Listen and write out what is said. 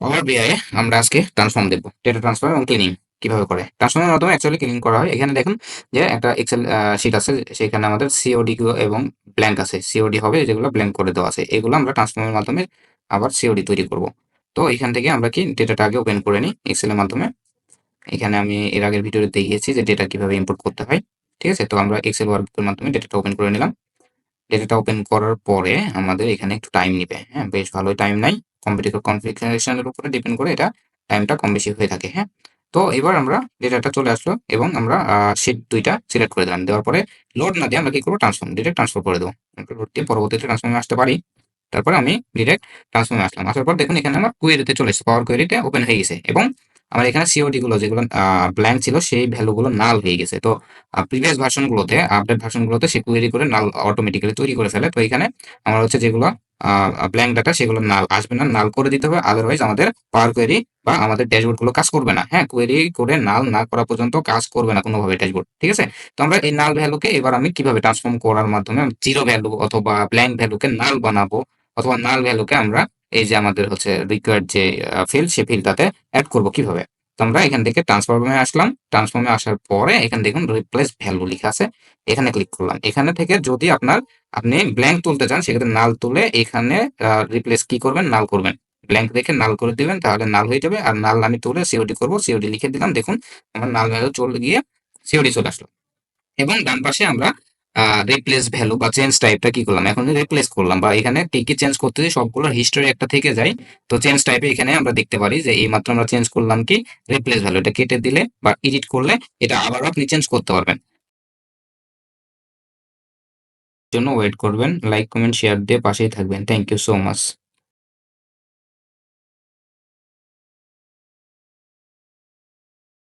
পাওয়ার বিআই আমরা আজকে ট্রান্সফর্ম দেখব, ডেটা ট্রান্সফার এবং ক্লিনিং কিভাবে করে। ট্রান্সফর্মের মাধ্যমে অ্যাকচুয়ালি ক্লিন করা হয়। এখানে দেখুন যে একটা এক্সেল শিট আছে, সেখানে আমাদের সিওডি এবং ব্ল্যাঙ্ক আছে। সিওডি হবে যেগুলো ব্ল্যাঙ্ক করে দেওয়া আছে, এগুলো আমরা ট্রান্সফর্মের মাধ্যমে আবার সিওডি তৈরি করব। তো এখান থেকে আমরা কি ডেটাটা আগে ওপেন করে নিই এক্সেলের মাধ্যমে। এখানে আমি এর আগের ভিডিওতে দেখিয়েছি যে ডেটা কিভাবে ইম্পোর্ট করতে হয়। ঠিক আছে, তো আমরা এক্সেল ওয়ার্কবুকের মাধ্যমে ডেটাটা ওপেন করে নিলাম। ডেটাটা ওপেন করার পরে আমাদের এখানে একটু টাইম নিবে। হ্যাঁ, বেশ ভালোই টাইম নেয়। কম্পিউটার কনফিগারেশনের উপরে ডিপেন্ড করে এটা টাইমটা কম বেশি হয়ে থাকে। হ্যাঁ, তো এবার আমরা ডেটাটা চলে আসলো এবং আমরা শিট 2টা সিলেক্ট করে দিলাম। দেওয়ার পরে লোড না দিয়ে আমরা কি করবো, ট্রান্সফর্ম ডিরেক্ট ট্রান্সফার করে দেবো। লোড দিয়ে পরবর্তীতে ট্রান্সফর্মে আসতে পারি। তারপরে আমি ডিরেক্ট ট্রান্সফর্মে আসলাম। আসার পর দেখুন এখানে আমার কুয়েরিতে চলে এসেছে, পাওয়ার কুয়েরিটা ওপেন হয়ে গেছে এবং আমার এখানে সিওডি গুলো যেগুলো ব্ল্যাঙ্ক ছিল সেই ভ্যালুগুলো নাল হয়ে গেছে। তো প্রিভিয়াস ভার্সনগুলোতে, আপডেট ভার্সনগুলোতে সে কুয়েরি করে নাল অটোমেটিক্যালি তৈরি করে ফেলে। তো এখানে আমার হচ্ছে যেগুলো ব্ল্যাঙ্ক ডাটা সেগুলো নাল আসবে না, নাল করে দিতে হবে। আদারওয়াইজ আমাদের পাওয়ার কোয়েরি বা আমাদের ড্যাশবোর্ড গুলো কাজ করবে না। হ্যাঁ, কোয়েরি করে নাল না করা পর্যন্ত কাজ করবে না কোনোভাবে ড্যাশবোর্ড। ঠিক আছে, তো আমরা এই নাল ভ্যালুকে এবার আমি কিভাবে ট্রান্সফর্ম করার মাধ্যমে জিরো ভ্যালু অথবা ব্ল্যাঙ্ক ভ্যালুকে নাল বানাবো, অথবা নাল ভ্যালুকে আমরা এই যে আমাদের হচ্ছে রিকোয়ার্ড যে ফিল্ড, সে ফিল্ডটাতে অ্যাড করবো কিভাবে। তো আমরা এখান থেকে ট্রান্সফর্মে আসলাম। ট্রান্সফর্মে আসার পরে এখানে দেখুন রিপ্লেস ভ্যালু লেখা আছে, এখানে ক্লিক করলাম। এখানে থেকে যদি আপনি ব্ল্যাঙ্ক তুলতে চান সেক্ষেত্রে নাল তুলে এখানে রিপ্লেস কি করবেন, নাল করবেন। ব্ল্যাঙ্ক রেখে নাল করে দিবেন, তাহলে নাল হয়ে যাবে। আর নাল আমি তুলে সিওডি করবো, সিওডি লিখে দিলাম। দেখুন আমার নাল ভ্যালু চলে গিয়ে সিওডি চলে আসলো। এবং ডান পাশে আমরা রিপ্লেস ভ্যালু বা চেঞ্জ টাইপটা কি করলাম, এখন রিপ্লেস করলাম, বা এখানে কি কি চেঞ্জ করতেছি সবগুলোর হিস্টোরি একটা থেকে যায়। তো চেঞ্জ টাইপে এখানে আমরা দেখতে পারি যে এই মাত্র আমরা চেঞ্জ করলাম কি রিপ্লেস ভ্যালু, এটা কেটে দিলে বা এডিট করলে এটা আবার আপনি চেঞ্জ করতে পারবেন। জন্য ওয়েট করবেন, লাইক কমেন্ট শেয়ার দিয়ে পাশেই থাকবেন। Thank you so much.